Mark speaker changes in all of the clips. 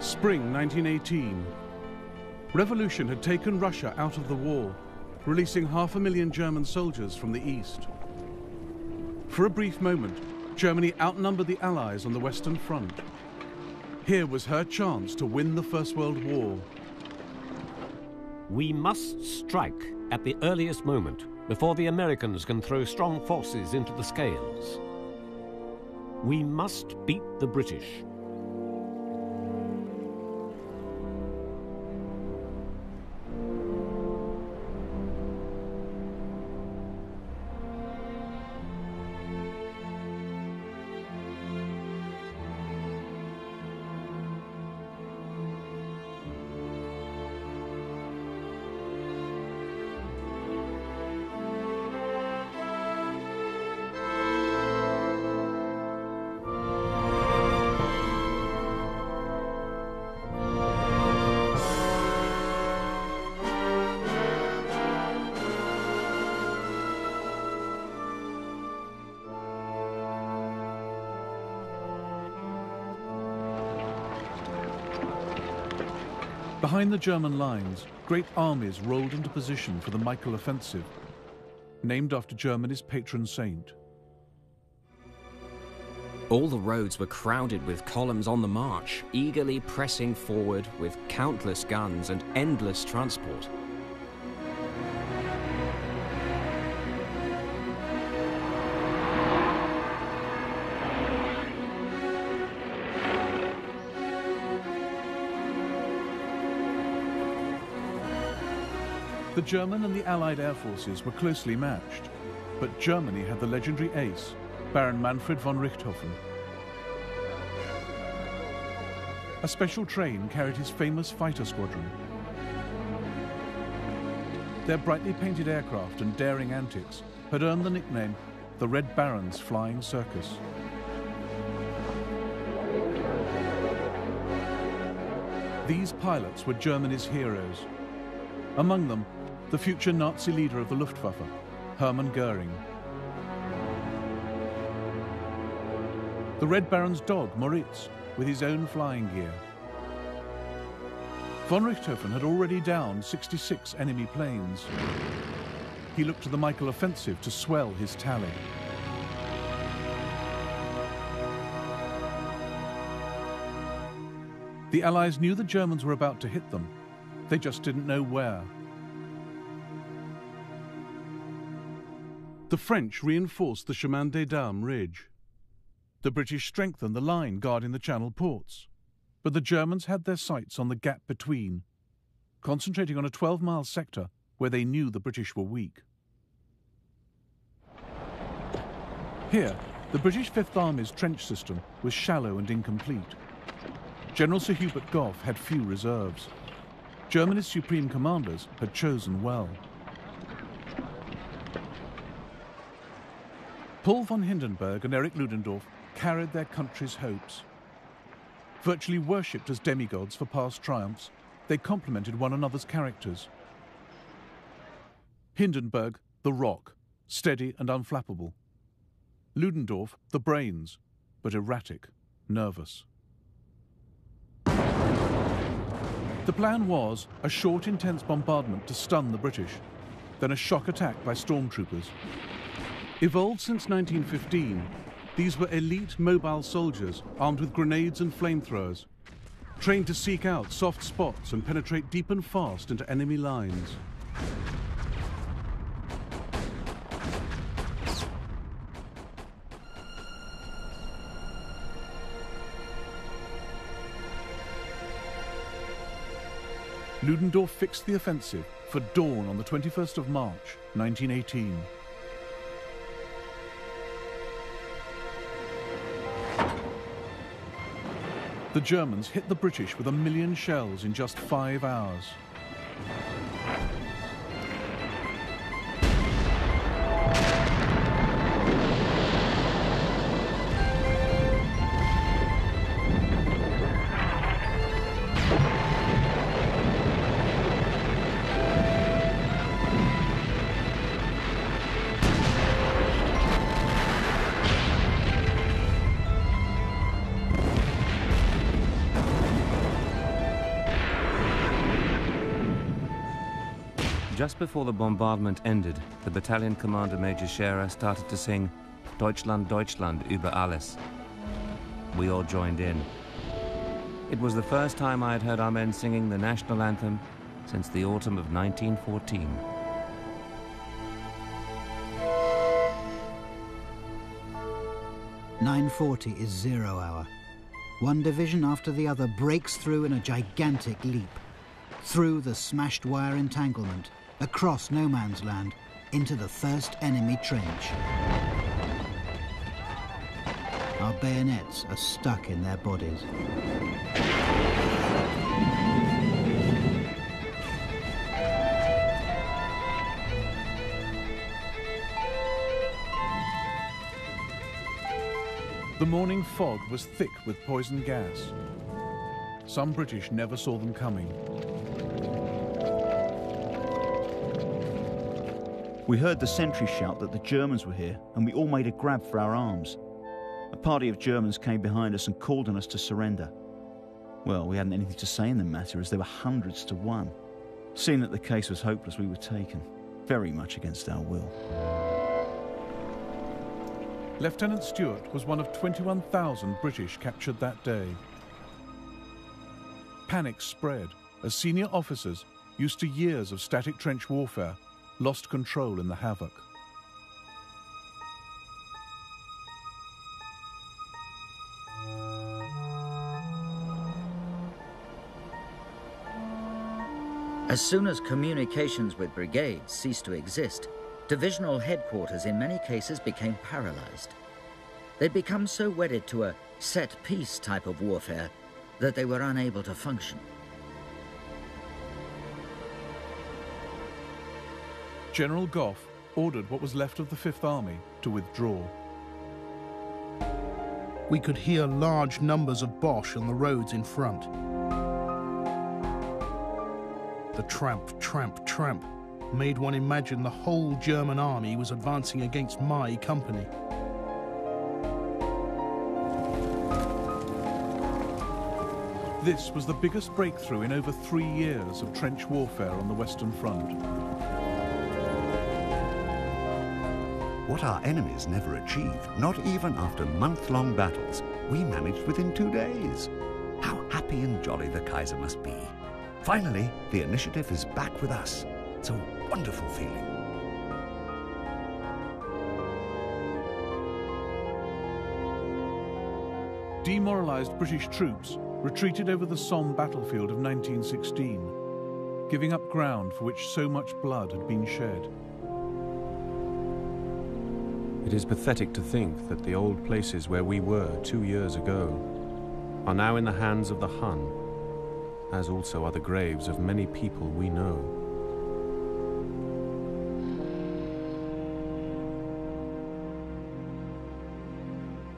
Speaker 1: Spring 1918. Revolution had taken Russia out of the war, releasing 500,000 German soldiers from the east. For a brief moment, Germany outnumbered the Allies on the Western Front. Here was her chance to win the First World War.
Speaker 2: We must strike at the earliest moment before the Americans can throw strong forces into the scales. We must beat the British.
Speaker 1: Behind the German lines, great armies rolled into position for the Michael Offensive, named after Germany's patron saint.
Speaker 3: All the roads were crowded with columns on the march, eagerly pressing forward with countless guns and endless transport.
Speaker 1: The German and the Allied air forces were closely matched, but Germany had the legendary ace, Baron Manfred von Richthofen. A special train carried his famous fighter squadron. Their brightly painted aircraft and daring antics had earned the nickname the Red Baron's Flying Circus. These pilots were Germany's heroes. Among them, the future Nazi leader of the Luftwaffe, Hermann Göring. The Red Baron's dog, Moritz, with his own flying gear. Von Richthofen had already downed 66 enemy planes. He looked to the Michael Offensive to swell his tally. The Allies knew the Germans were about to hit them. They just didn't know where. The French reinforced the Chemin des Dames ridge. The British strengthened the line guarding the Channel ports. But the Germans had their sights on the gap between, concentrating on a 12-mile sector where they knew the British were weak. Here, the British Fifth Army's trench system was shallow and incomplete. General Sir Hubert Gough had few reserves. Germany's supreme commanders had chosen well. Paul von Hindenburg and Erich Ludendorff carried their country's hopes. Virtually worshipped as demigods for past triumphs, they complemented one another's characters. Hindenburg, the rock, steady and unflappable. Ludendorff, the brains, but erratic, nervous. The plan was a short, intense bombardment to stun the British, then a shock attack by stormtroopers. Evolved since 1915, these were elite mobile soldiers armed with grenades and flamethrowers, trained to seek out soft spots and penetrate deep and fast into enemy lines. Ludendorff fixed the offensive for dawn on the 21st of March, 1918. The Germans hit the British with 1 million shells in just 5 hours.
Speaker 4: Just before the bombardment ended, the battalion commander, Major Scherer, started to sing Deutschland, Deutschland über alles. We all joined in. It was the first time I had heard our men singing the national anthem since the autumn of 1914.
Speaker 5: "9:40 is 0 hour. One division after the other breaks through in a gigantic leap. Through the smashed wire entanglement, across no man's land, into the first enemy trench. Our bayonets are stuck in their bodies.
Speaker 1: The morning fog was thick with poison gas. Some British never saw them coming.
Speaker 6: We heard the sentry shout that the Germans were here, and we all made a grab for our arms. A party of Germans came behind us and called on us to surrender. Well, we hadn't anything to say in the matter, as there were hundreds to one. Seeing that the case was hopeless, we were taken, very much against our will.
Speaker 1: Lieutenant Stewart was one of 21,000 British captured that day. Panic spread as senior officers, used to years of static trench warfare, lost control in the havoc.
Speaker 7: As soon as communications with brigades ceased to exist, divisional headquarters in many cases became paralyzed. They'd become so wedded to a set-piece type of warfare that they were unable to function.
Speaker 1: General Gough ordered what was left of the Fifth Army to withdraw.
Speaker 8: We could hear large numbers of Boche on the roads in front. The tramp, tramp, tramp made one imagine the whole German army was advancing against my company.
Speaker 1: This was the biggest breakthrough in over 3 years of trench warfare on the Western Front.
Speaker 9: What our enemies never achieved, not even after month-long battles, we managed within 2 days. How happy and jolly the Kaiser must be. Finally, the initiative is back with us. It's a wonderful feeling.
Speaker 1: Demoralized British troops retreated over the Somme battlefield of 1916, giving up ground for which so much blood had been shed.
Speaker 4: It is pathetic to think that the old places where we were 2 years ago are now in the hands of the Hun, as also are the graves of many people we know.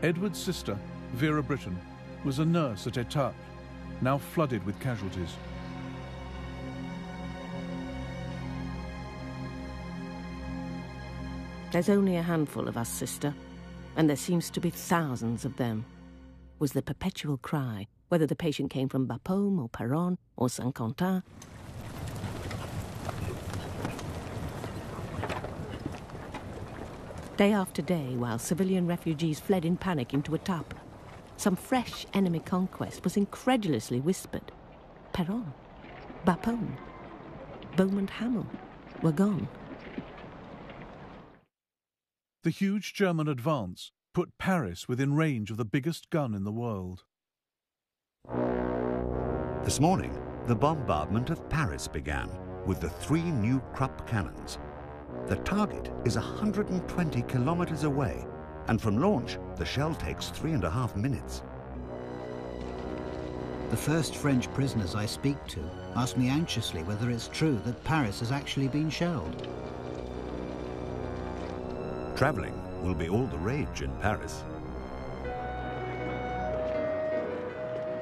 Speaker 1: Edward's sister, Vera Britton, was a nurse at Etaples, now flooded with casualties.
Speaker 10: "There's only a handful of us, sister, and there seems to be thousands of them," was the perpetual cry, whether the patient came from Bapaume or Péronne or Saint-Quentin. Day after day, while civilian refugees fled in panic into Etaples, some fresh enemy conquest was incredulously whispered. Péronne, Bapaume, Beaumont Hamel were gone.
Speaker 1: The huge German advance put Paris within range of the biggest gun in the world.
Speaker 9: This morning, the bombardment of Paris began with the 3 new Krupp cannons. The target is 120 kilometers away, and from launch, the shell takes 3.5 minutes.
Speaker 5: The first French prisoners I speak to ask me anxiously whether it's true that Paris has actually been shelled.
Speaker 9: Traveling will be all the rage in Paris.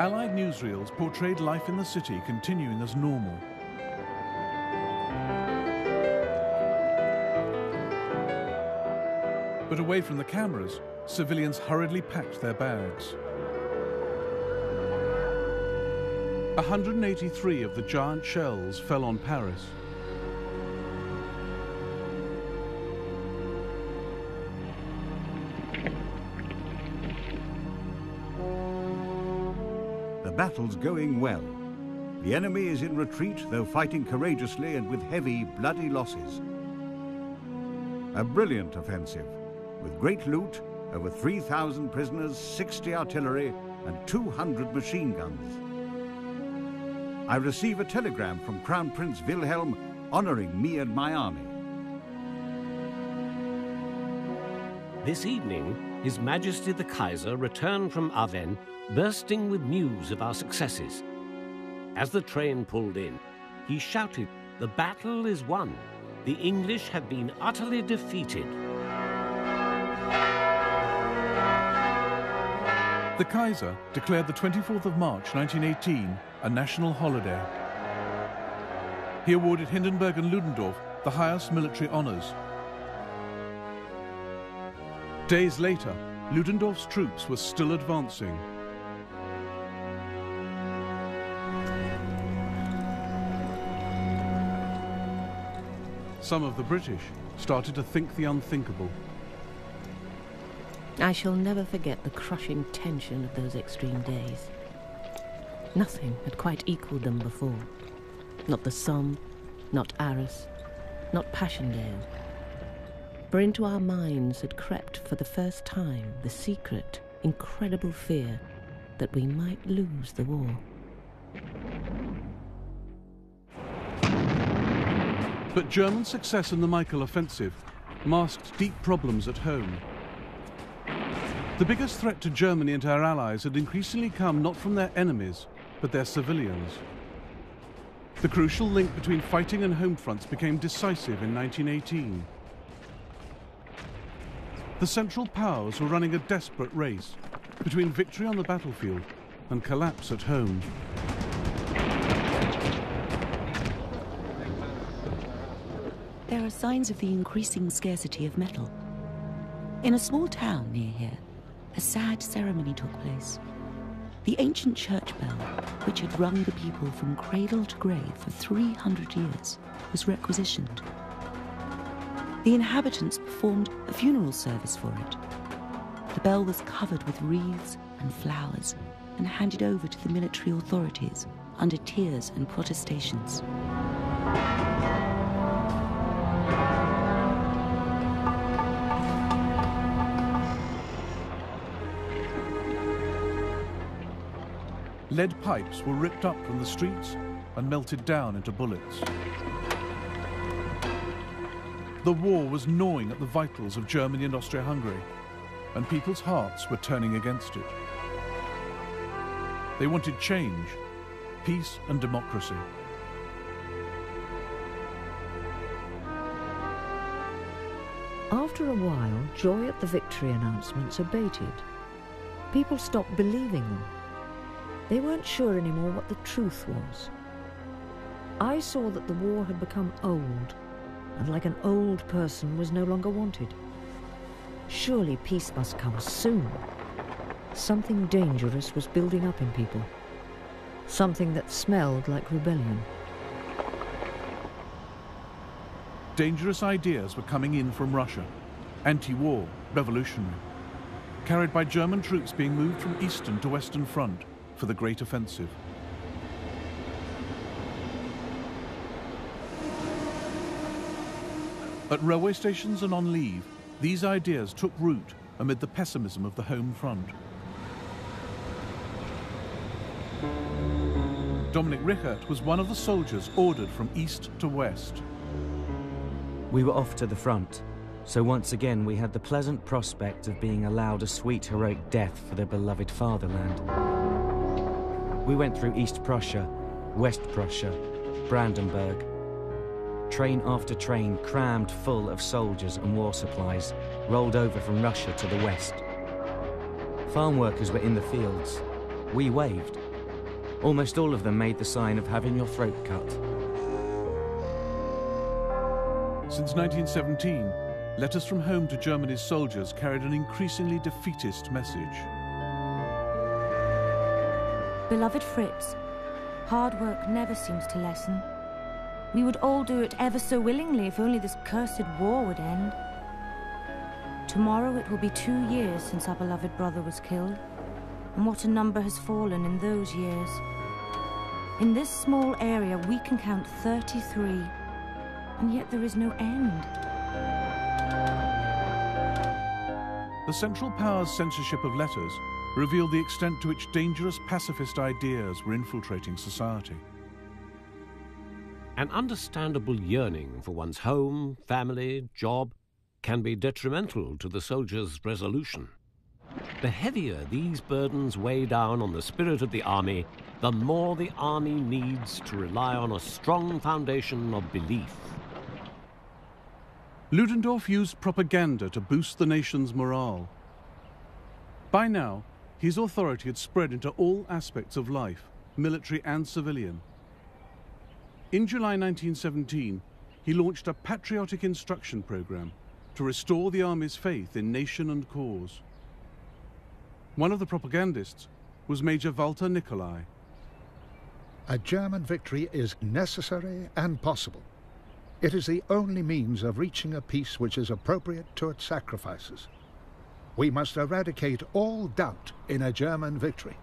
Speaker 1: Allied newsreels portrayed life in the city continuing as normal. But away from the cameras, civilians hurriedly packed their bags. 183 of the giant shells fell on Paris.
Speaker 9: battle's going well. The enemy is in retreat, though fighting courageously and with heavy, bloody losses. A brilliant offensive, with great loot, over 3,000 prisoners, 60 artillery, and 200 machine guns. I receive a telegram from Crown Prince Wilhelm honoring me and my army.
Speaker 2: This evening, His Majesty the Kaiser returned from Aven, bursting with news of our successes. As the train pulled in, he shouted, "The battle is won. The English have been utterly defeated."
Speaker 1: The Kaiser declared the 24th of March 1918 a national holiday. He awarded Hindenburg and Ludendorff the highest military honors. Days later, Ludendorff's troops were still advancing. Some of the British started to think the unthinkable.
Speaker 10: I shall never forget the crushing tension of those extreme days. Nothing had quite equalled them before. Not the Somme, not Arras, not Passchendaele. For into our minds had crept for the first time the secret, incredible fear that we might lose the war.
Speaker 1: But German success in the Michael offensive masked deep problems at home. The biggest threat to Germany and her allies had increasingly come not from their enemies, but their civilians. The crucial link between fighting and home fronts became decisive in 1918. The Central Powers were running a desperate race between victory on the battlefield and collapse at home.
Speaker 11: There are signs of the increasing scarcity of metal. In a small town near here, a sad ceremony took place. The ancient church bell, which had rung the people from cradle to grave for 300 years, was requisitioned. The inhabitants performed a funeral service for it. The bell was covered with wreaths and flowers and handed over to the military authorities under tears and protestations.
Speaker 1: Lead pipes were ripped up from the streets and melted down into bullets. The war was gnawing at the vitals of Germany and Austria-Hungary, and people's hearts were turning against it. They wanted change, peace and democracy.
Speaker 12: After a while, joy at the victory announcements abated. People stopped believing them. They weren't sure anymore what the truth was. I saw that the war had become old, and like an old person was no longer wanted. Surely peace must come soon. Something dangerous was building up in people. Something that smelled like rebellion.
Speaker 1: Dangerous ideas were coming in from Russia, anti-war, revolutionary, carried by German troops being moved from Eastern to Western Front for the Great Offensive. At railway stations and on leave, these ideas took root amid the pessimism of the home front. Dominic Richert was one of the soldiers ordered from east to west.
Speaker 13: We were off to the front, so once again we had the pleasant prospect of being allowed a sweet heroic death for their beloved fatherland. We went through East Prussia, West Prussia, Brandenburg. Train after train crammed full of soldiers and war supplies rolled over from Russia to the west. Farm workers were in the fields. We waved. Almost all of them made the sign of having your throat cut.
Speaker 1: Since 1917, letters from home to Germany's soldiers carried an increasingly defeatist message.
Speaker 14: Beloved Fritz, hard work never seems to lessen. We would all do it ever so willingly if only this cursed war would end. Tomorrow it will be 2 years since our beloved brother was killed. and what a number has fallen in those years. In this small area, we can count 33, and yet there is no end.
Speaker 1: The Central Power's censorship of letters revealed the extent to which dangerous pacifist ideas were infiltrating society.
Speaker 2: An understandable yearning for one's home, family, job can be detrimental to the soldier's resolution. The heavier these burdens weigh down on the spirit of the army, the more the army needs to rely on a strong foundation of belief.
Speaker 1: Ludendorff used propaganda to boost the nation's morale. By now, his authority had spread into all aspects of life, military and civilian. In July 1917, he launched a patriotic instruction program to restore the army's faith in nation and cause. One of the propagandists was Major Walter Nicolai.
Speaker 15: A German victory is necessary and possible. It is the only means of reaching a peace which is appropriate to its sacrifices. We must eradicate all doubt in a German victory.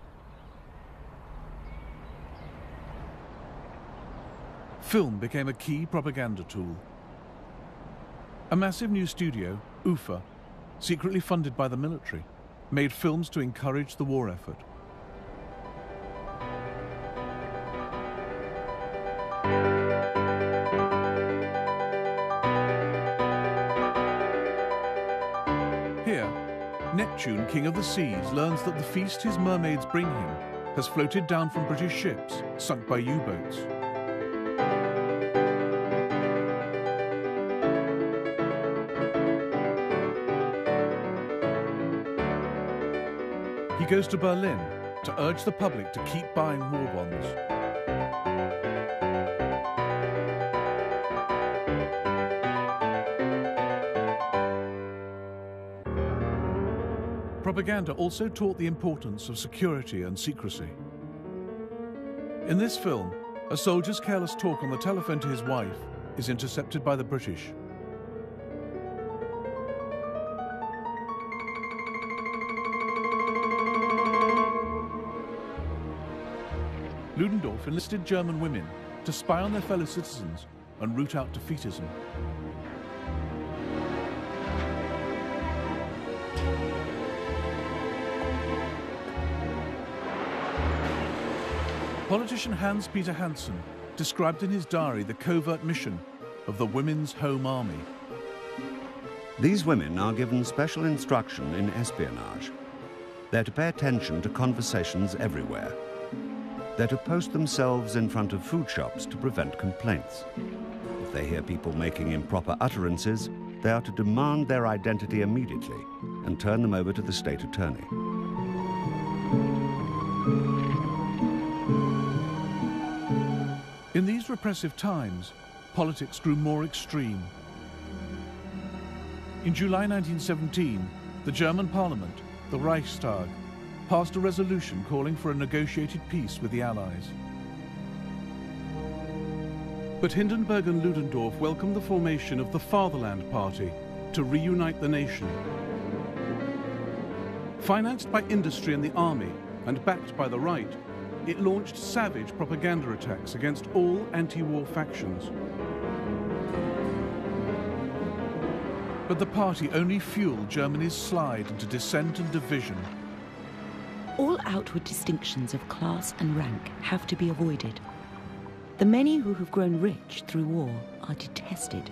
Speaker 1: Film became a key propaganda tool. A massive new studio, UFA, secretly funded by the military, made films to encourage the war effort. Here, Neptune, king of the seas, learns that the feast his mermaids bring him has floated down from British ships sunk by U-boats. He goes to Berlin to urge the public to keep buying war bonds. Propaganda also taught the importance of security and secrecy. In this film, a soldier's careless talk on the telephone to his wife is intercepted by the British. Ludendorff enlisted German women to spy on their fellow citizens and root out defeatism. Politician Hans-Peter Hansen described in his diary the covert mission of the Women's Home Army.
Speaker 9: These women are given special instruction in espionage. They're to pay attention to conversations everywhere. They're to post themselves in front of food shops to prevent complaints. If they hear people making improper utterances, they are to demand their identity immediately and turn them over to the state attorney.
Speaker 1: In these repressive times, politics grew more extreme. In July 1917, the German parliament, the Reichstag, passed a resolution calling for a negotiated peace with the Allies. But Hindenburg and Ludendorff welcomed the formation of the Fatherland Party to reunite the nation. Financed by industry and the army, and backed by the right, it launched savage propaganda attacks against all anti-war factions. But the party only fueled Germany's slide into dissent and division.
Speaker 11: All outward distinctions of class and rank have to be avoided. The many who have grown rich through war are detested.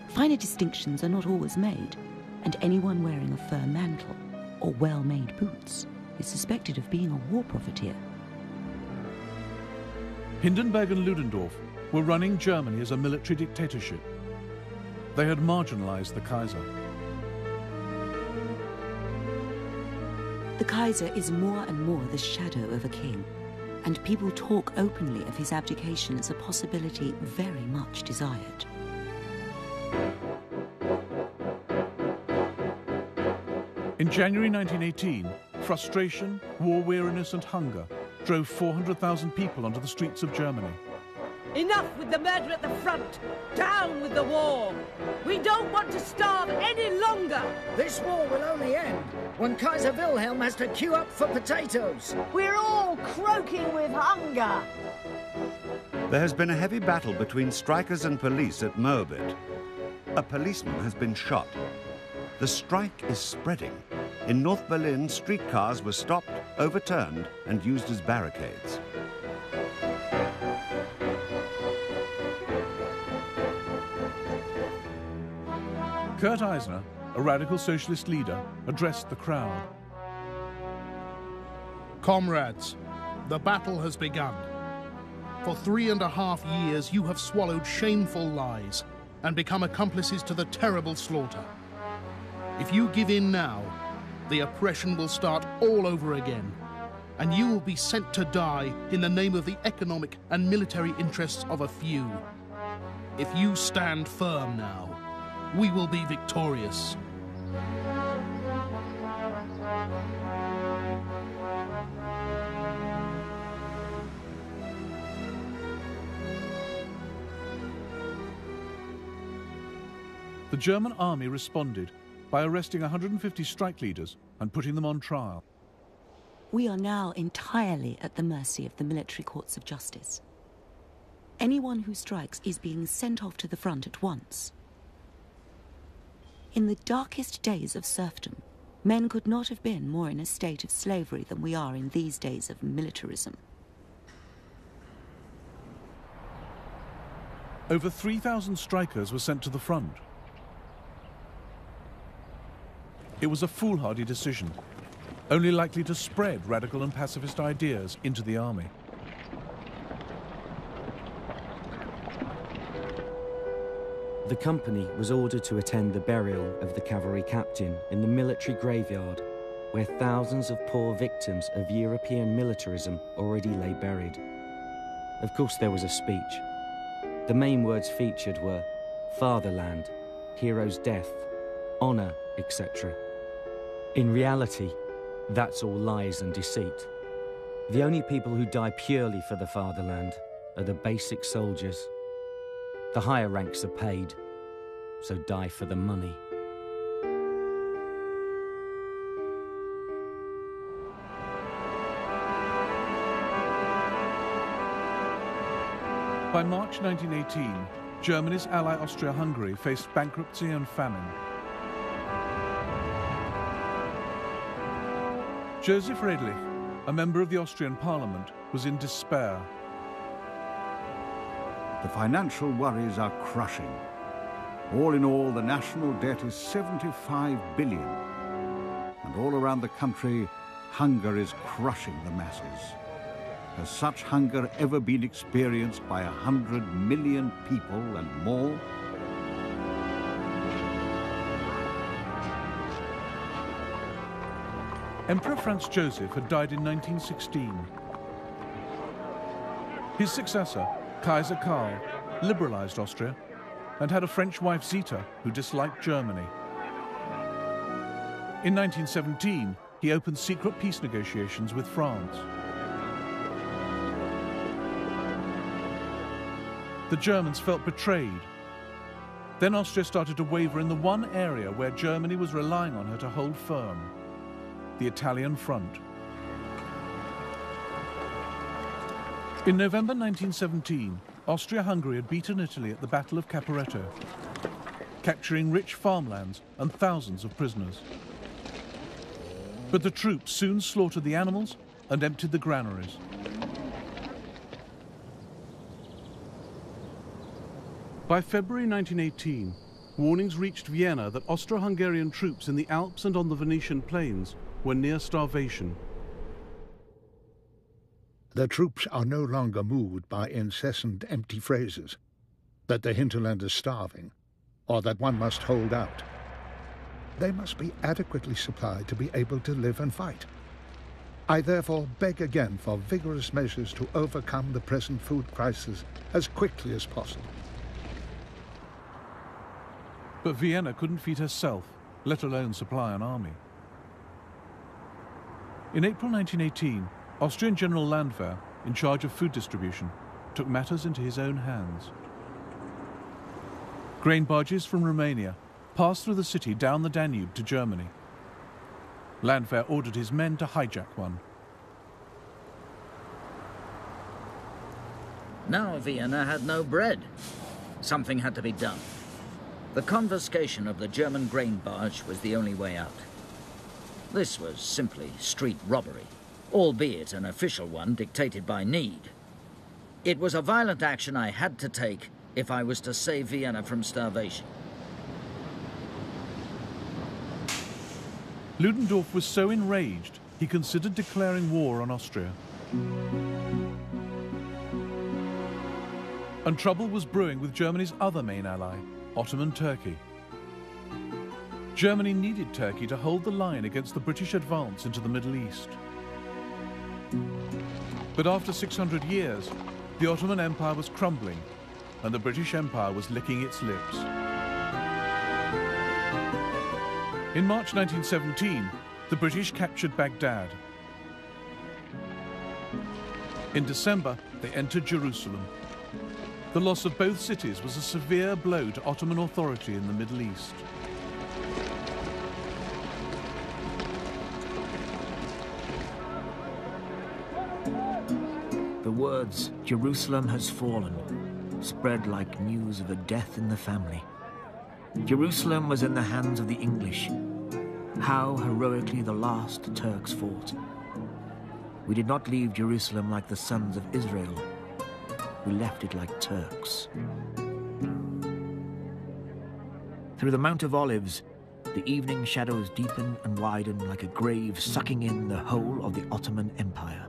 Speaker 11: Finer distinctions are not always made, and anyone wearing a fur mantle or well-made boots is suspected of being a war profiteer.
Speaker 1: Hindenburg and Ludendorff were running Germany as a military dictatorship. They had marginalized the Kaiser.
Speaker 11: The Kaiser is more and more the shadow of a king, and people talk openly of his abdication as a possibility very much desired.
Speaker 1: In January 1918, frustration, war weariness and hunger drove 400,000 people onto the streets of Germany.
Speaker 16: Enough with the murder at the front! Down with the war! We don't want to starve any longer!
Speaker 7: This war will only end when Kaiser Wilhelm has to queue up for potatoes!
Speaker 17: We're all croaking with hunger!
Speaker 9: There has been a heavy battle between strikers and police at Moabit. A policeman has been shot. The strike is spreading. In North Berlin, streetcars were stopped, overturned, and used as barricades.
Speaker 1: Kurt Eisner, a radical socialist leader, addressed the crowd.
Speaker 8: Comrades, the battle has begun. For 3.5 years, you have swallowed shameful lies and become accomplices to the terrible slaughter. If you give in now, the oppression will start all over again, and you will be sent to die in the name of the economic and military interests of a few. If you stand firm now, we will be victorious.
Speaker 1: The German army responded by arresting 150 strike leaders and putting them on trial.
Speaker 11: We are now entirely at the mercy of the military courts of justice. Anyone who strikes is being sent off to the front at once. In the darkest days of serfdom, men could not have been more in a state of slavery than we are in these days of militarism.
Speaker 1: Over 3,000 strikers were sent to the front. It was a foolhardy decision, only likely to spread radical and pacifist ideas into the army.
Speaker 13: The company was ordered to attend the burial of the cavalry captain in the military graveyard, where thousands of poor victims of European militarism already lay buried. Of course, there was a speech. The main words featured were fatherland, hero's death, honor, etc. In reality, that's all lies and deceit. The only people who die purely for the fatherland are the basic soldiers. The higher ranks are paid, so die for the money.
Speaker 1: By March 1918, Germany's ally Austria-Hungary faced bankruptcy and famine. Joseph Redlich, a member of the Austrian parliament, was in despair.
Speaker 15: The financial worries are crushing. All in all, the national debt is 75 billion. And all around the country, hunger is crushing the masses. Has such hunger ever been experienced by 100 million people and more?
Speaker 1: Emperor Franz Joseph had died in 1916. His successor, Kaiser Karl, liberalized Austria and had a French wife, Zita, who disliked Germany. In 1917, he opened secret peace negotiations with France. The Germans felt betrayed. Then Austria started to waver in the one area where Germany was relying on her to hold firm: the Italian front. In November 1917, Austria-Hungary had beaten Italy at the Battle of Caporetto, capturing rich farmlands and thousands of prisoners. But the troops soon slaughtered the animals and emptied the granaries. By February 1918, warnings reached Vienna that Austro-Hungarian troops in the Alps and on the Venetian plains were near starvation.
Speaker 15: The troops are no longer moved by incessant empty phrases, that the hinterland is starving, or that one must hold out. They must be adequately supplied to be able to live and fight. I therefore beg again for vigorous measures to overcome the present food crisis as quickly as possible.
Speaker 1: But Vienna couldn't feed herself, let alone supply an army. In April 1918, Austrian General Landwehr, in charge of food distribution, took matters into his own hands. Grain barges from Romania passed through the city down the Danube to Germany. Landwehr ordered his men to hijack one.
Speaker 7: Now Vienna had no bread. Something had to be done. The confiscation of the German grain barge was the only way out. This was simply street robbery, albeit an official one dictated by need. It was a violent action I had to take if I was to save Vienna from starvation.
Speaker 1: Ludendorff was so enraged, he considered declaring war on Austria. And trouble was brewing with Germany's other main ally, Ottoman Turkey. Germany needed Turkey to hold the line against the British advance into the Middle East. But after 600 years, the Ottoman Empire was crumbling, and the British Empire was licking its lips. In March 1917, the British captured Baghdad. In December, they entered Jerusalem. The loss of both cities was a severe blow to Ottoman authority in the Middle East.
Speaker 18: The words, "Jerusalem has fallen," spread like news of a death in the family. Jerusalem was in the hands of the English. How heroically the last Turks fought. We did not leave Jerusalem like the sons of Israel. We left it like Turks. Through the Mount of Olives, the evening shadows deepen and widen like a grave sucking in the whole of the Ottoman Empire.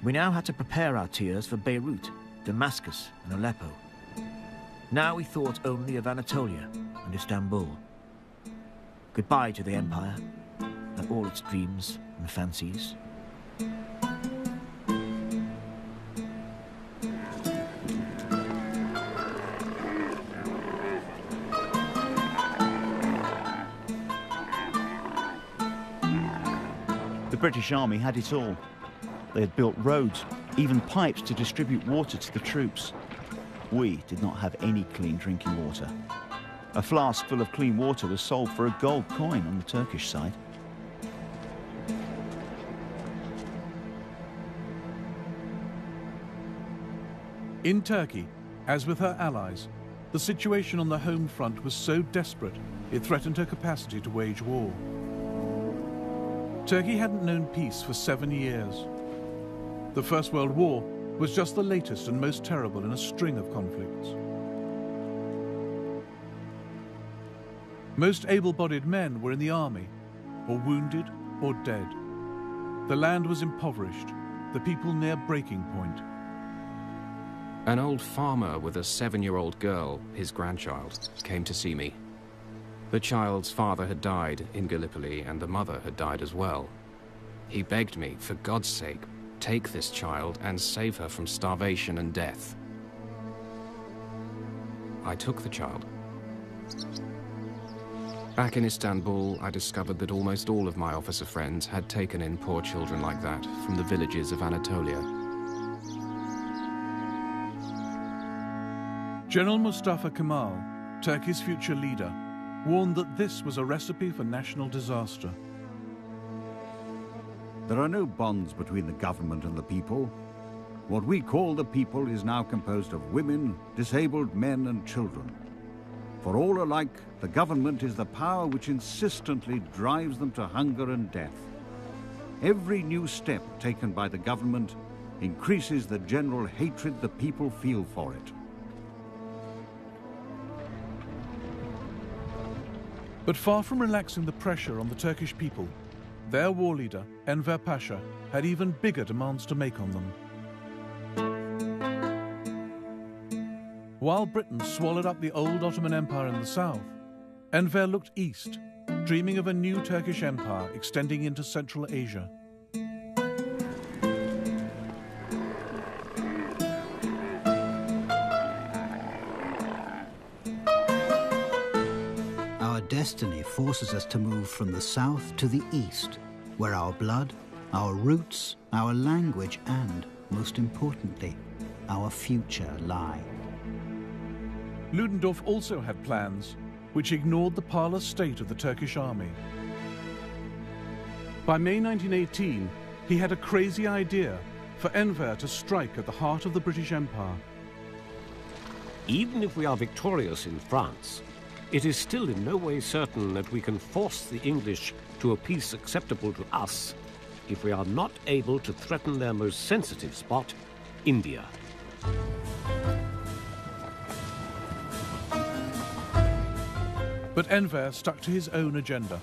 Speaker 18: We now had to prepare our tears for Beirut, Damascus, and Aleppo. Now we thought only of Anatolia and Istanbul. Goodbye to the Empire, and all its dreams and fancies.
Speaker 6: The British Army had it all. They had built roads, even pipes to distribute water to the troops. We did not have any clean drinking water. A flask full of clean water was sold for a gold coin on the Turkish side.
Speaker 1: In Turkey, as with her allies, the situation on the home front was so desperate it threatened her capacity to wage war. Turkey hadn't known peace for 7 years. The First World War was just the latest and most terrible in a string of conflicts. Most able-bodied men were in the army, or wounded or dead. The land was impoverished, the people near breaking point.
Speaker 3: An old farmer with a 7-year-old girl, his grandchild, came to see me. The child's father had died in Gallipoli and the mother had died as well. He begged me, for God's sake, take this child and save her from starvation and death. I took the child. Back in Istanbul, I discovered that almost all of my officer friends had taken in poor children like that from the villages of Anatolia.
Speaker 1: General Mustafa Kemal, Turkey's future leader, warned that this was a recipe for national disaster.
Speaker 9: There are no bonds between the government and the people. What we call the people is now composed of women, disabled men and children. For all alike, the government is the power which insistently drives them to hunger and death. Every new step taken by the government increases the general hatred the people feel for it.
Speaker 1: But far from relaxing the pressure on the Turkish people, their war leader, Enver Pasha, had even bigger demands to make on them. While Britain swallowed up the old Ottoman Empire in the south, Enver looked east, dreaming of a new Turkish empire extending into Central Asia.
Speaker 5: Our Our destiny forces us to move from the south to the east, where our blood, our roots, our language, and, most importantly, our future lie.
Speaker 1: Ludendorff also had plans which ignored the parlous state of the Turkish army. By May 1918, he had a crazy idea for Enver to strike at the heart of the British Empire.
Speaker 2: Even if we are victorious in France, it is still in no way certain that we can force the English to a peace acceptable to us if we are not able to threaten their most sensitive spot, India.
Speaker 1: But Enver stuck to his own agenda,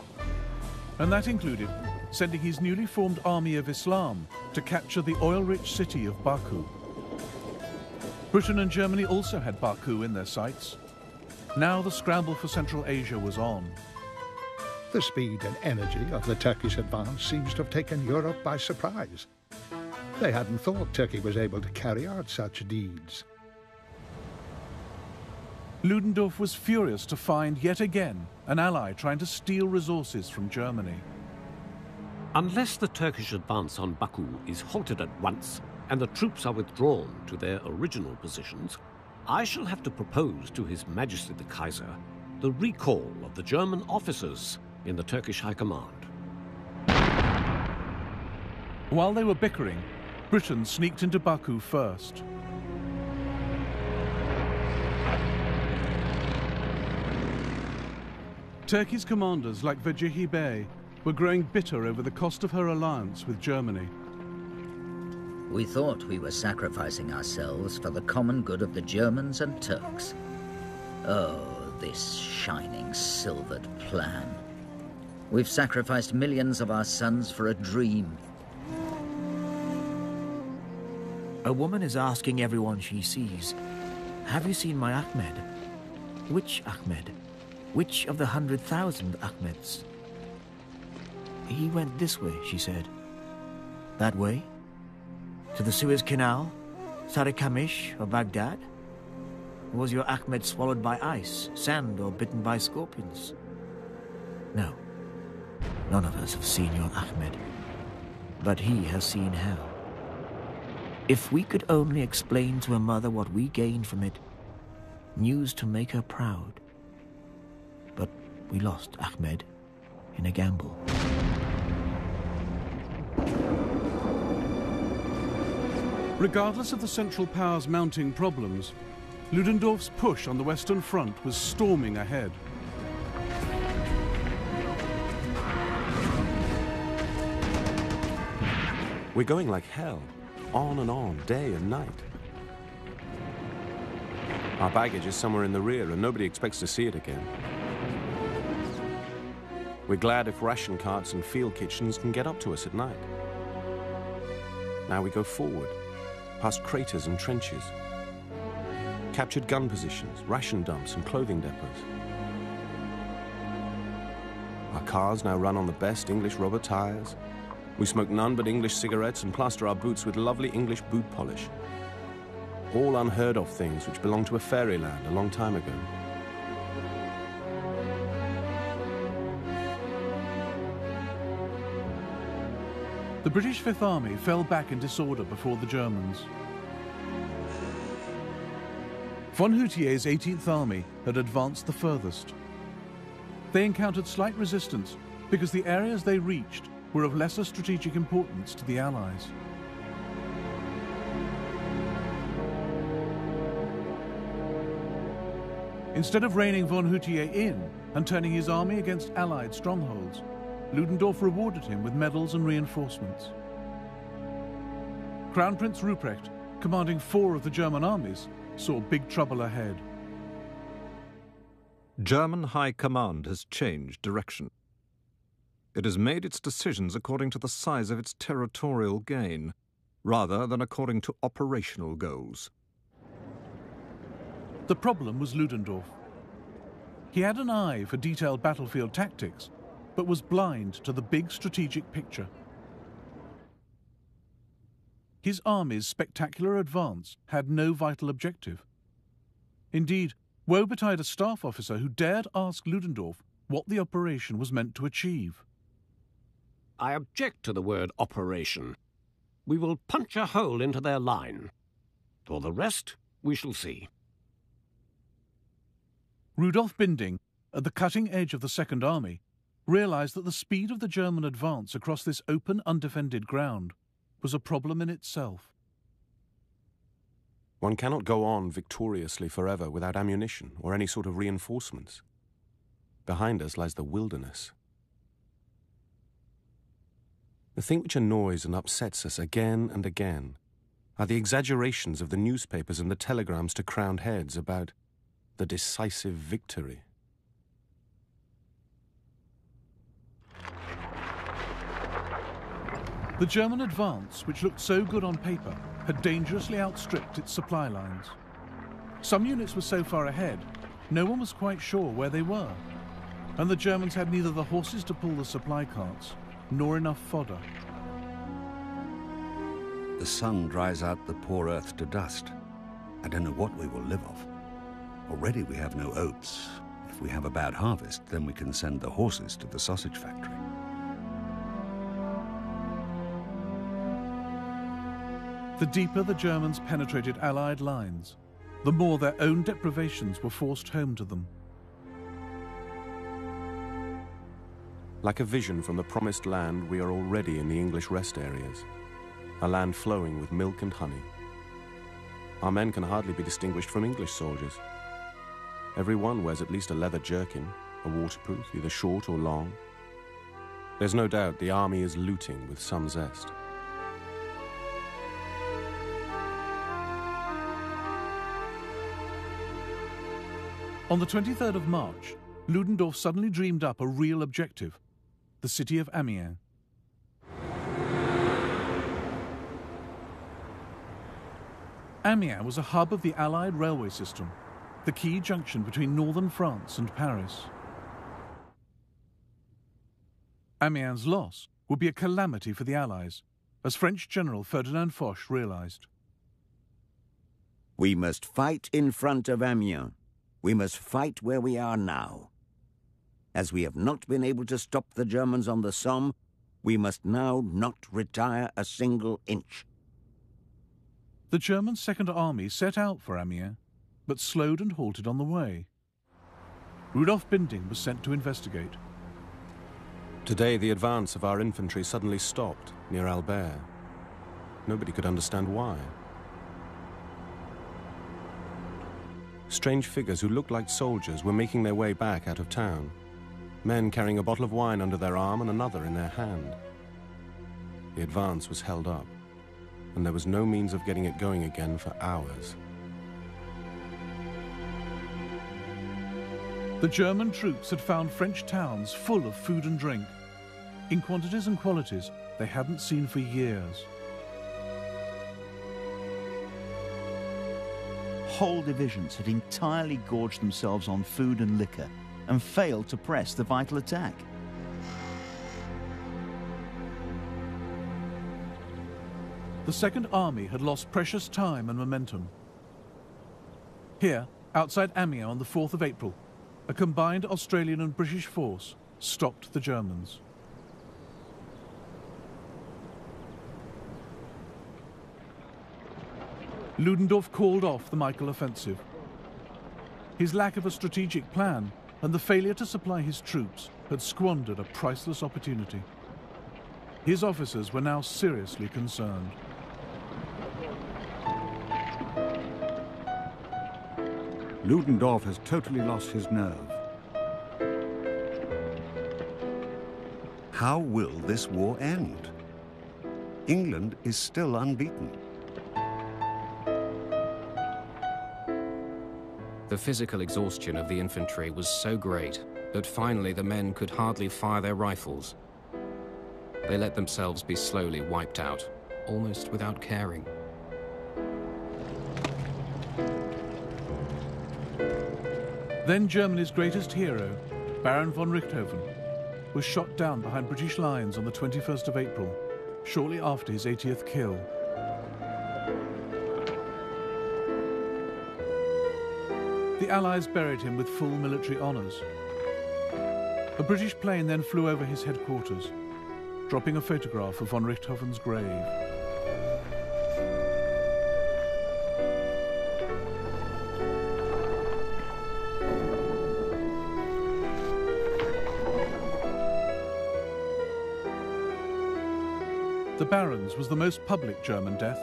Speaker 1: and that included sending his newly formed army of Islam to capture the oil-rich city of Baku. Britain and Germany also had Baku in their sights. Now the scramble for Central Asia was on.
Speaker 15: The speed and energy of the Turkish advance seems to have taken Europe by surprise. They hadn't thought Turkey was able to carry out such deeds.
Speaker 1: Ludendorff was furious to find yet again an ally trying to steal resources from Germany.
Speaker 2: Unless the Turkish advance on Baku is halted at once and the troops are withdrawn to their original positions, I shall have to propose to His Majesty the Kaiser the recall of the German officers in the Turkish High Command.
Speaker 1: While they were bickering, Britain sneaked into Baku first. Turkey's commanders, like Vejihi Bey, were growing bitter over the cost of her alliance with Germany.
Speaker 7: We thought we were sacrificing ourselves for the common good of the Germans and Turks. Oh, this shining silvered plan. We've sacrificed millions of our sons for a dream.
Speaker 18: A woman is asking everyone she sees, "Have you seen my Ahmed?" Which Ahmed? Which of the 100,000 Ahmeds? He went this way, she said. That way? To the Suez Canal? Sarikamish or Baghdad? Was your Ahmed swallowed by ice, sand, or bitten by scorpions? No. None of us have seen your Ahmed. But he has seen hell. If we could only explain to a mother what we gained from it, news to make her proud. But we lost Ahmed in a gamble.
Speaker 1: Regardless of the Central Powers' mounting problems, Ludendorff's push on the Western Front was storming ahead.
Speaker 19: We're going like hell, on and on, day and night. Our baggage is somewhere in the rear and nobody expects to see it again. We're glad if ration carts and field kitchens can get up to us at night. Now we go forward, past craters and trenches, captured gun positions, ration dumps and clothing depots. Our cars now run on the best English rubber tires. We smoke none but English cigarettes and plaster our boots with lovely English boot polish. All unheard of things which belonged to a fairyland a long time ago.
Speaker 1: The British Fifth Army fell back in disorder before the Germans. Von Hutier's 18th Army had advanced the furthest. They encountered slight resistance because the areas they reached were of lesser strategic importance to the Allies. Instead of reining von Hutier in and turning his army against Allied strongholds, Ludendorff rewarded him with medals and reinforcements. Crown Prince Ruprecht, commanding 4 of the German armies, saw big trouble ahead.
Speaker 20: German High Command has changed direction. It has made its decisions according to the size of its territorial gain, rather than according to operational goals.
Speaker 1: The problem was Ludendorff. He had an eye for detailed battlefield tactics, but was blind to the big strategic picture. His army's spectacular advance had no vital objective. Indeed, woe betide a staff officer who dared ask Ludendorff what the operation was meant to achieve.
Speaker 2: I object to the word operation. We will punch a hole into their line. For the rest, we shall see.
Speaker 1: Rudolf Binding, at the cutting edge of the Second Army, realized that the speed of the German advance across this open, undefended ground was a problem in itself.
Speaker 19: One cannot go on victoriously forever without ammunition or any sort of reinforcements. Behind us lies the wilderness. The thing which annoys and upsets us again and again are the exaggerations of the newspapers and the telegrams to crowned heads about the decisive victory.
Speaker 1: The German advance, which looked so good on paper, had dangerously outstripped its supply lines. Some units were so far ahead, no one was quite sure where they were, and the Germans had neither the horses to pull the supply carts, nor enough fodder.
Speaker 9: The sun dries out the poor earth to dust. I don't know what we will live off. Already we have no oats. If we have a bad harvest, then we can send the horses to the sausage factory.
Speaker 1: The deeper the Germans penetrated Allied lines, the more their own deprivations were forced home to them.
Speaker 19: Like a vision from the promised land, we are already in the English rest areas, a land flowing with milk and honey. Our men can hardly be distinguished from English soldiers. Every one wears at least a leather jerkin, a waterproof, either short or long. There's no doubt the army is looting with some zest.
Speaker 1: On the 23rd of March, Ludendorff suddenly dreamed up a real objective, the city of Amiens. Amiens was a hub of the Allied railway system, the key junction between northern France and Paris. Amiens' loss would be a calamity for the Allies, as French General Ferdinand Foch realized.
Speaker 21: We must fight in front of Amiens. We must fight where we are now. As we have not been able to stop the Germans on the Somme, we must now not retire a single inch.
Speaker 1: The German Second Army set out for Amiens, but slowed and halted on the way. Rudolf Binding was sent to investigate.
Speaker 19: Today, the advance of our infantry suddenly stopped near Albert. Nobody could understand why. Strange figures who looked like soldiers were making their way back out of town, men carrying a bottle of wine under their arm and another in their hand. The advance was held up, and there was no means of getting it going again for hours.
Speaker 1: The German troops had found French towns full of food and drink, in quantities and qualities they hadn't seen for years.
Speaker 6: Whole divisions had entirely gorged themselves on food and liquor and failed to press the vital attack.
Speaker 1: The Second Army had lost precious time and momentum. Here, outside Amiens on the 4th of April, a combined Australian and British force stopped the Germans. Ludendorff called off the Michael offensive. His lack of a strategic plan and the failure to supply his troops had squandered a priceless opportunity. His officers were now seriously concerned.
Speaker 15: Ludendorff has totally lost his nerve.
Speaker 9: How will this war end? England is still unbeaten.
Speaker 3: The physical exhaustion of the infantry was so great that finally the men could hardly fire their rifles. They let themselves be slowly wiped out, almost without caring.
Speaker 1: Then Germany's greatest hero, Baron von Richthofen, was shot down behind British lines on the 21st of April, shortly after his 80th kill. The Allies buried him with full military honours. A British plane then flew over his headquarters, dropping a photograph of von Richthofen's grave. The Baron's was the most public German death,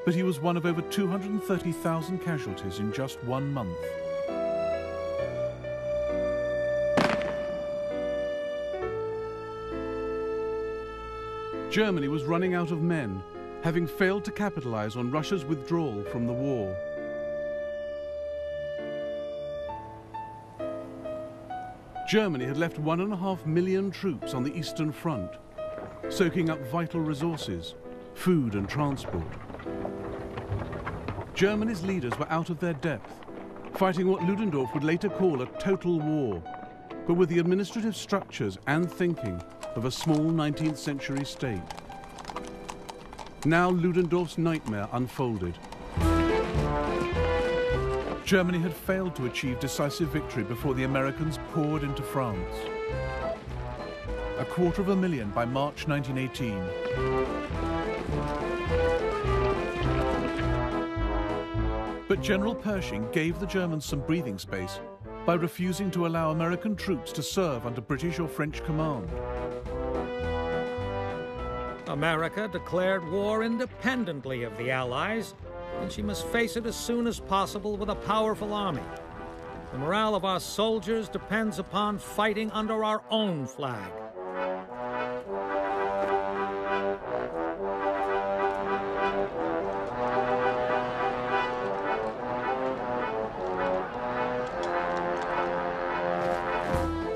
Speaker 1: but he was one of over 230,000 casualties in just 1 month. Germany was running out of men, having failed to capitalize on Russia's withdrawal from the war. Germany had left 1.5 million troops on the Eastern Front, soaking up vital resources, food and transport. Germany's leaders were out of their depth, fighting what Ludendorff would later call a total war, but with the administrative structures and thinking of a small 19th century state. Now Ludendorff's nightmare unfolded. Germany had failed to achieve decisive victory before the Americans poured into France. 250,000 by March 1918. But General Pershing gave the Germans some breathing space by refusing to allow American troops to serve under British or French command.
Speaker 4: America declared war independently of the Allies, and she must face it as soon as possible with a powerful army. The morale of our soldiers depends upon fighting under our own flag.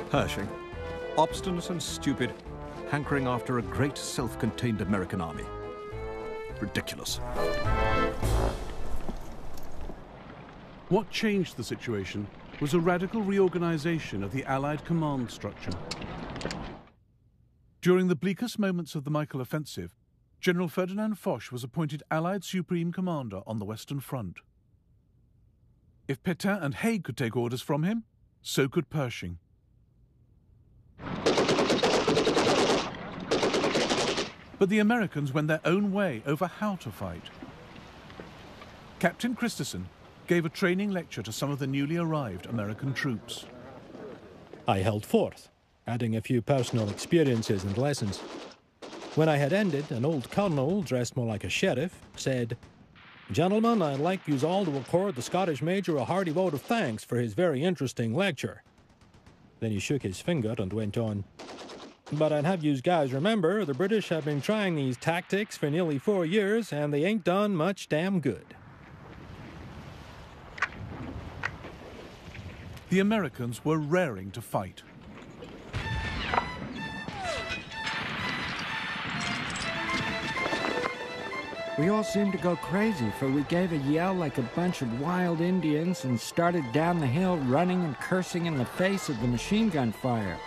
Speaker 20: Pershing, obstinate and stupid, hankering after a great self-contained American army. Ridiculous.
Speaker 1: What changed the situation was a radical reorganization of the Allied command structure. During the bleakest moments of the Michael Offensive, General Ferdinand Foch was appointed Allied Supreme Commander on the Western Front. If Pétain and Haig could take orders from him, so could Pershing. But the Americans went their own way over how to fight. Captain Christensen gave a training lecture to some of the newly arrived American troops.
Speaker 22: I held forth, adding a few personal experiences and lessons. When I had ended, an old colonel, dressed more like a sheriff, said, "Gentlemen, I'd like yous all to accord the Scottish Major a hearty vote of thanks for his very interesting lecture." Then he shook his finger and went on, "But I'd have yous guys remember, the British have been trying these tactics for nearly 4 years, and they ain't done much damn good."
Speaker 1: The Americans were raring to fight.
Speaker 23: We all seemed to go crazy, for we gave a yell like a bunch of wild Indians and started down the hill running and cursing in the face of the machine gun fire.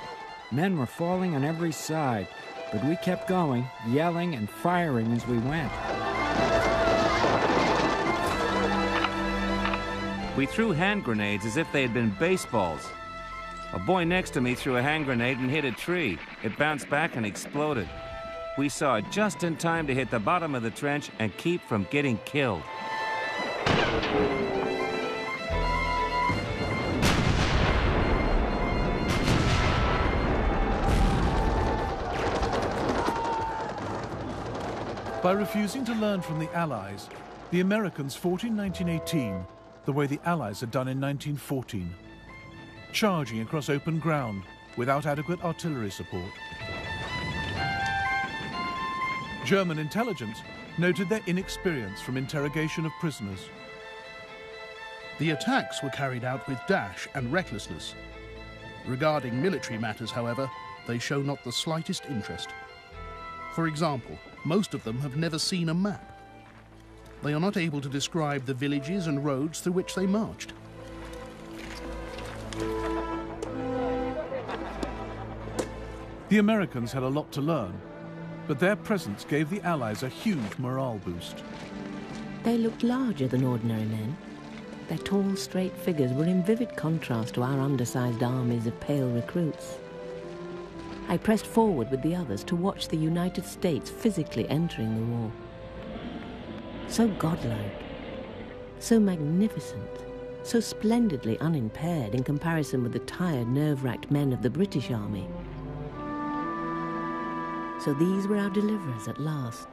Speaker 23: Men were falling on every side, but we kept going, yelling and firing as we went.
Speaker 24: We threw hand grenades as if they had been baseballs. A boy next to me threw a hand grenade and hit a tree. It bounced back and exploded. We saw it just in time to hit the bottom of the trench and keep from getting killed.
Speaker 1: By refusing to learn from the Allies, the Americans fought in 1918 the way the Allies had done in 1914, charging across open ground without adequate artillery support. German intelligence noted their inexperience from interrogation of prisoners.
Speaker 8: The attacks were carried out with dash and recklessness. Regarding military matters, however, they show not the slightest interest. For example, most of them have never seen a map. They are not able to describe the villages and roads through which they marched.
Speaker 1: The Americans had a lot to learn, but their presence gave the Allies a huge morale boost.
Speaker 10: They looked larger than ordinary men. Their tall, straight figures were in vivid contrast to our undersized armies of pale recruits. I pressed forward with the others to watch the United States physically entering the war. So godlike, so magnificent, so splendidly unimpaired in comparison with the tired, nerve-racked men of the British Army. So these were our deliverers at last.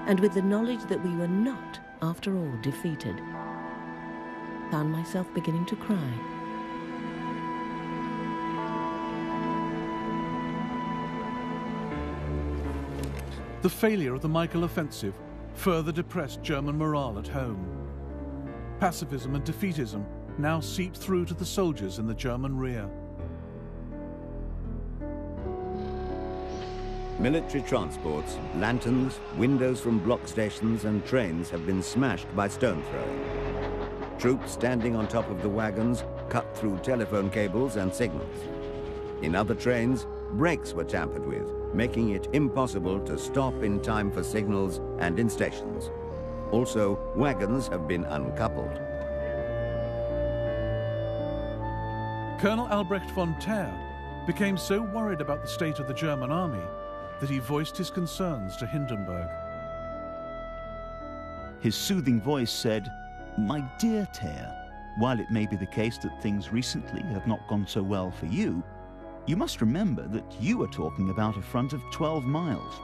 Speaker 10: And with the knowledge that we were not, after all, defeated, found myself beginning to cry.
Speaker 1: The failure of the Michael offensive further depressed German morale at home. Pacifism and defeatism now seeped through to the soldiers in the German rear.
Speaker 21: Military transports, lanterns, windows from block stations and trains have been smashed by stone throwing. Troops standing on top of the wagons cut through telephone cables and signals. In other trains, brakes were tampered with, making it impossible to stop in time for signals and in stations. Also, wagons have been uncoupled.
Speaker 1: Colonel Albrecht von Thaer became so worried about the state of the German army that he voiced his concerns to Hindenburg.
Speaker 6: His soothing voice said, "My dear Thaer, while it may be the case that things recently have not gone so well for you, you must remember that you are talking about a front of 12 miles.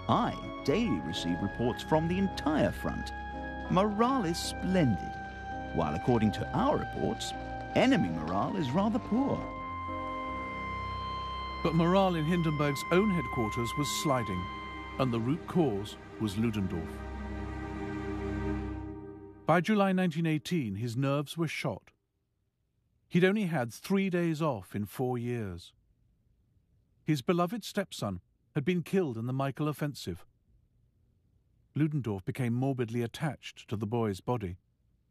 Speaker 6: I daily receive reports from the entire front. Morale is splendid, while according to our reports, enemy morale is rather poor."
Speaker 1: But morale in Hindenburg's own headquarters was sliding, and the root cause was Ludendorff. By July 1918, his nerves were shot. He'd only had 3 days off in 4 years. His beloved stepson had been killed in the Michael offensive. Ludendorff became morbidly attached to the boy's body,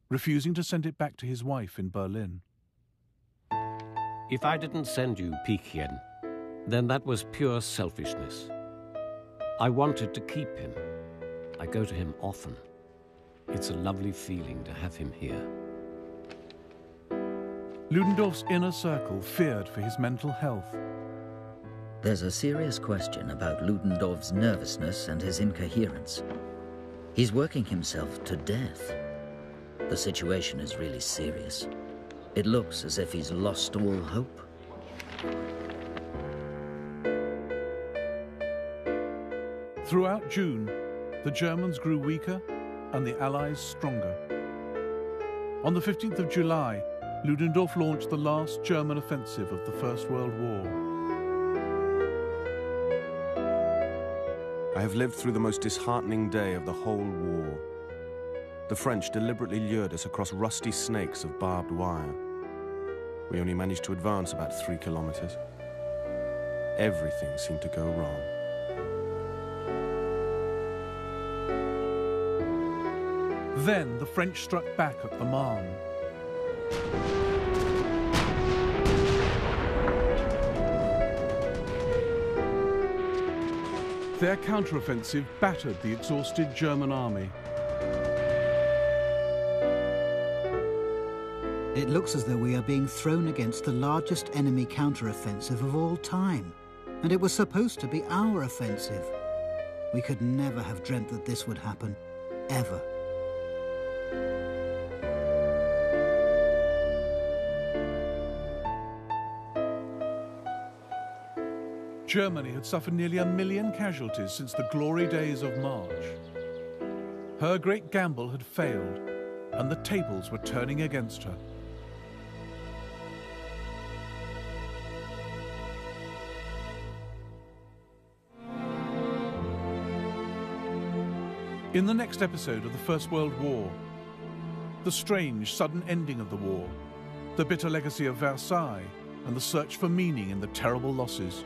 Speaker 1: refusing to send it back to his wife in Berlin.
Speaker 2: If I didn't send you Pichien, then that was pure selfishness. I wanted to keep him. I go to him often. It's a lovely feeling to have him here.
Speaker 1: Ludendorff's inner circle feared for his mental health.
Speaker 7: There's a serious question about Ludendorff's nervousness and his incoherence. He's working himself to death. The situation is really serious. It looks as if he's lost all hope.
Speaker 1: Throughout June, the Germans grew weaker and the Allies stronger. On the 15th of July, Ludendorff launched the last German offensive of the First World War.
Speaker 19: I have lived through the most disheartening day of the whole war. The French deliberately lured us across rusty snakes of barbed wire. We only managed to advance about 3 kilometers. Everything seemed to go wrong.
Speaker 1: Then the French struck back at the Marne. Their counteroffensive battered the exhausted German army.
Speaker 5: It looks as though we are being thrown against the largest enemy counteroffensive of all time, and it was supposed to be our offensive. We could never have dreamt that this would happen, ever.
Speaker 1: Germany had suffered nearly 1 million casualties since the glory days of March. Her great gamble had failed, and the tables were turning against her. In the next episode of the First World War, the strange, sudden ending of the war, the bitter legacy of Versailles, and the search for meaning in the terrible losses.